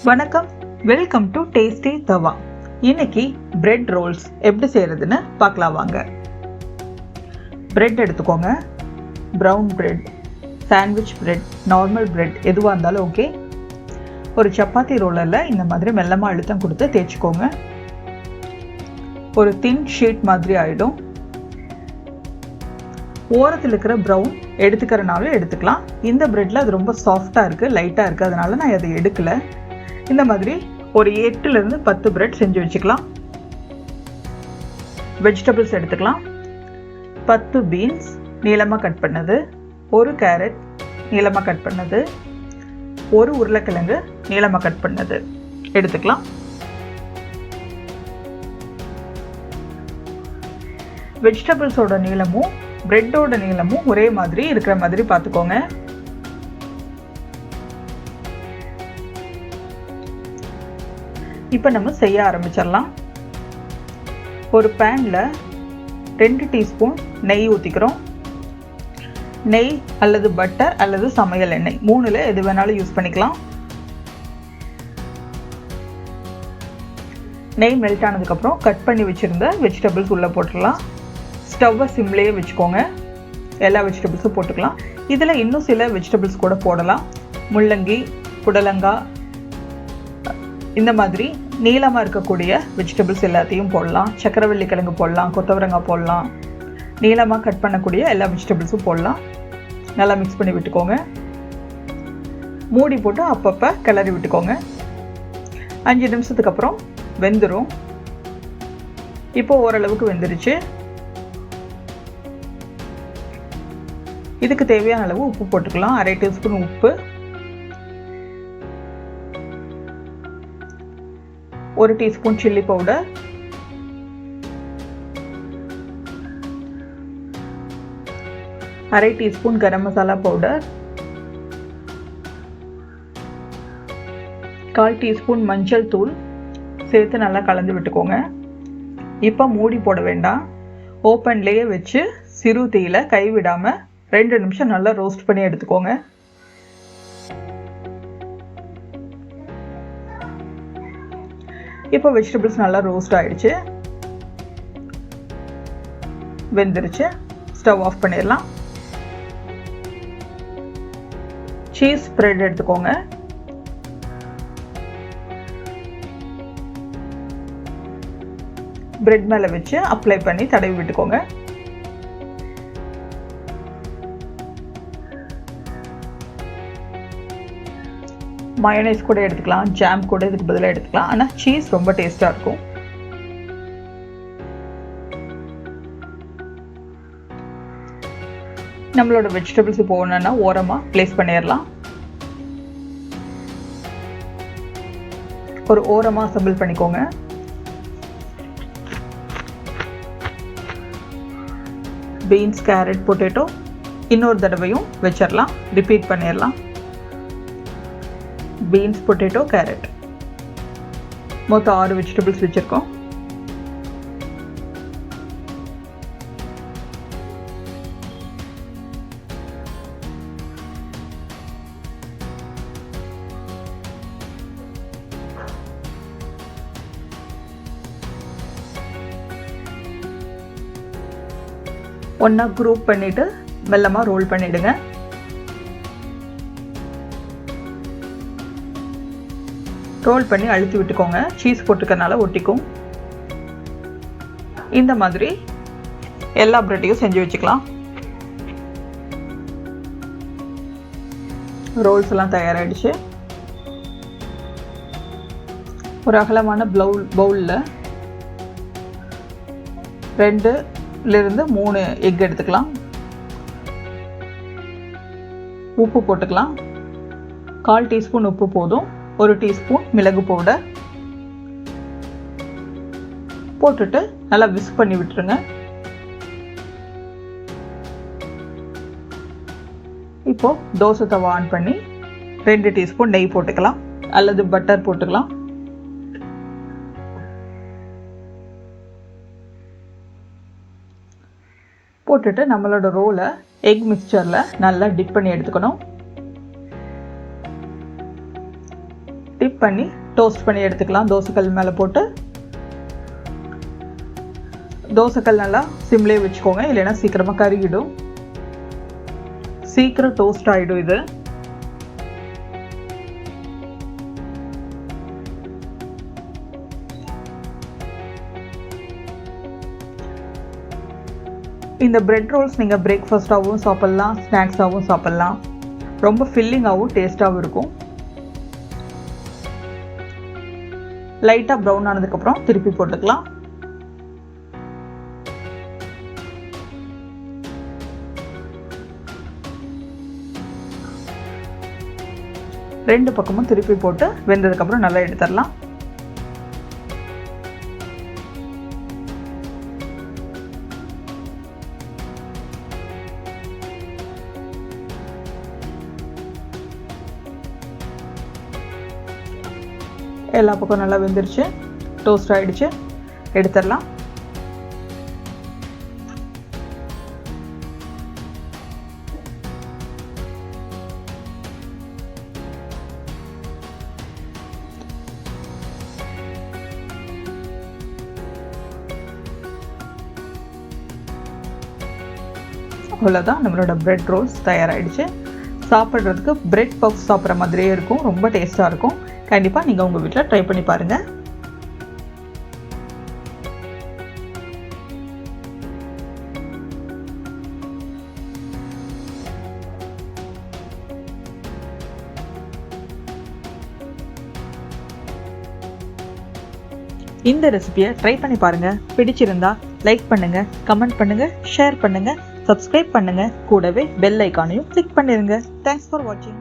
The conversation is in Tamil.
வணக்கம், வெல்கம் டு டேஸ்டி தவா. இன்னைக்கு பிரெட் ரோல்ஸ் எப்படி செய்யறதுன்னு பார்க்கலாம் வாங்க. பிரெட் எடுத்துக்கோங்க. Brown bread, sandwich bread, normal bread எதுவாக இருந்தாலும் ஓகே. ஒரு சப்பாத்தி ரோலரில் இந்த மாதிரி மெல்லமாக அழுத்தம் கொடுத்து தேய்ச்சிக்கோங்க. ஒரு தின் ஷீட் மாதிரி ஆகிடும். ஓரத்தில் இருக்கிற ப்ரௌன் எடுத்துக்கிறனாலும் எடுத்துக்கலாம். இந்த பிரெட்டில் அது ரொம்ப சாஃப்டாக இருக்குது, லைட்டாக இருக்குது, அதனால நான் அதை எடுக்கலை. இந்த மாதிரி ஒரு 8லிருந்து 10 பிரெட் செஞ்சு வச்சுக்கலாம். வெஜிடபிள்ஸ் எடுத்துக்கலாம். 10 பீன்ஸ் நீளமாக கட் பண்ணது, ஒரு கேரட் நீளமாக கட் பண்ணது, ஒரு உருளைக்கிழங்கு நீளமாக கட் பண்ணது எடுத்துக்கலாம். வெஜிடபிள்ஸோட நீளமும் பிரெட்டோட நீளமும் ஒரே மாதிரி இருக்கிற மாதிரி பார்த்துக்கோங்க. இப்போ நம்ம செய்ய ஆரம்பிச்சிடலாம். ஒரு பேனில் 2 டீஸ்பூன் நெய் ஊற்றிக்கிறோம். நெய் அல்லது பட்டர் அல்லது சமையல் எண்ணெய் 3ல் எது வேணாலும் யூஸ் பண்ணிக்கலாம். நெய் மெல்ட் ஆனதுக்கப்புறம் கட் பண்ணி வச்சுருந்த வெஜிடபிள்ஸ் உள்ளே போட்டுடலாம். ஸ்டவ்வை சிம்லேயே வச்சுக்கோங்க. எல்லா வெஜிடபிள்ஸும் போட்டுக்கலாம். இதில் இன்னும் சில வெஜிடபிள்ஸ் கூட போடலாம். முள்ளங்கி, புடலங்காய், இந்த மாதிரி நீளமாக இருக்கக்கூடிய வெஜிடபிள்ஸ் எல்லாத்தையும் போடலாம். சக்கரவள்ளி கிழங்கு போடலாம், கொத்தவரங்காய் போடலாம். நீளமாக கட் பண்ணக்கூடிய எல்லா வெஜிடபிள்ஸும் போடலாம். நல்லா மிக்ஸ் பண்ணி விட்டுக்கோங்க. மூடி போட்டு அப்பப்போ கிளறி விட்டுக்கோங்க. 5 நிமிஷத்துக்கு அப்புறம் வெந்துடும். இப்போ ஓரளவுக்கு வெந்துருச்சு. இதுக்கு தேவையான அளவு உப்பு போட்டுக்கலாம். 1/2 டீஸ்பூன் உப்பு, 1 teaspoon chilli powder, 1/2 teaspoon garam masala powder, 1/4 teaspoon மஞ்சள் தூள் சேர்த்து நல்லா கலந்து விட்டுக்கோங்க. இப்போ மூடி போட வேண்டாம். ஓப்பன்லேயே வச்சு சிறு தீயில கைவிடாமல் 2 நிமிஷம் நல்லா ரோஸ்ட் பண்ணி எடுத்துக்கோங்க. இப்போ வெஜிடபிள்ஸ் நல்லா ரோஸ்ட் ஆயிடுச்சு, வெந்துருச்சு. ஸ்டவ் ஆஃப் பண்ணிடலாம். சீஸ் ஸ்ப்ரெட் எடுத்துக்கோங்க. பிரெட் மேலே வச்சு அப்ளை பண்ணி தடவி விட்டுக்கோங்க. மயோனைஸ் கூட எடுத்துக்கலாம், ஜாம் கூட இதுக்கு பதிலாக எடுத்துக்கலாம். ஆனால் சீஸ் ரொம்ப டேஸ்டாக இருக்கும். நம்மளோட வெஜிடபிள்ஸ் இப்போ ஒன்றுன்னா ஓரமாக ப்ளேஸ் பண்ணிடலாம். ஒரு ஓரமாக அசம்பிள் பண்ணிக்கோங்க. பீன்ஸ், கேரட், பொட்டேட்டோ இன்னொரு தடவையும் வச்சிடலாம். ரிப்பீட் பண்ணிடலாம். பீன்ஸ், பொட்டேட்டோ, கேரட் மொத்தம் 6 வெஜிடபிள்ஸ் வச்சுருக்கோம். ஒன்றா குரூப் பண்ணிவிட்டு மெல்லமாக ரோல் பண்ணிவிடுங்க. ரோல் பண்ணி அழுத்தி விட்டுக்கோங்க. சீஸ் போட்டுக்கனால ஒட்டிக்கும். இந்த மாதிரி எல்லா பிரெட்டையும் செஞ்சு வச்சுக்கலாம். ரோல்ஸ் எல்லாம் தயாராகிடுச்சு. ஒரு அகலமான பவுலில் 2லிருந்து 3 எக் எடுத்துக்கலாம். உப்பு போட்டுக்கலாம். 1/4 டீஸ்பூன் உப்பு போதும். 1 டீஸ்பூன் மிளகு பவுடர் போட்டுட்டு நல்லா விஸ்க் பண்ணி விட்டுருங்க. இப்போ தோசை தவா ஆன் பண்ணி 2 டீஸ்பூன் நெய் போட்டுக்கலாம் அல்லது பட்டர் போட்டுக்கலாம். போட்டுட்டு நம்மளோட ரோலை எக் மிக்சரில் நல்லா டிப் பண்ணி எடுத்துக்கணும். டிப் பண்ணி டோஸ்ட் பண்ணி எடுத்துக்கலாம். தோசைக்கல் மேலே போட்டு தோசைக்கல் நல்லா சிம்லேயே வச்சுக்கோங்க, இல்லைன்னா சீக்கிரமாக கருகிடும். சீக்கிரம் டோஸ்ட் ஆகிடும் இது. இந்த பிரெட் ரோல்ஸ் நீங்கள் பிரேக்ஃபாஸ்ட்டாகவும் சாப்பிட்லாம், ஸ்நாக்ஸாகவும் சாப்பிட்லாம். ரொம்ப ஃபில்லிங்காகவும் டேஸ்ட்டாகவும் இருக்கும். லைட்டாக ப்ரௌன் ஆனதுக்கப்புறம் திருப்பி போட்டுக்கலாம். ரெண்டு பக்கமும் திருப்பி போட்டு வெந்ததுக்கப்புறம் நல்லா எடுத்துடலாம். எல்லா பக்கம் நல்லா வெந்துருச்சு, டோஸ்ட் ஆகிடுச்சு, எடுத்துடலாம். அவ்வளோதான், நம்மளோட பிரெட் ரோல்ஸ் தயாராகிடுச்சு. சாப்பிட்றதுக்கு பிரெட் பஃப் சாப்பிட்ற மாதிரியே இருக்கும், ரொம்ப டேஸ்ட்டாக இருக்கும். கண்டிப்பாக நீங்கள் உங்கள் வீட்டில் ட்ரை பண்ணி பாருங்கள். இந்த ரெசிபியை ட்ரை பண்ணி பாருங்கள். பிடிச்சிருந்தா லைக் பண்ணுங்கள், கமெண்ட் பண்ணுங்கள், ஷேர் பண்ணுங்கள், சப்ஸ்கிரைப் பண்ணுங்கள். கூடவே பெல் ஐக்கானையும் கிளிக் பண்ணிடுங்க. தேங்க்ஸ் ஃபார் வாட்சிங்.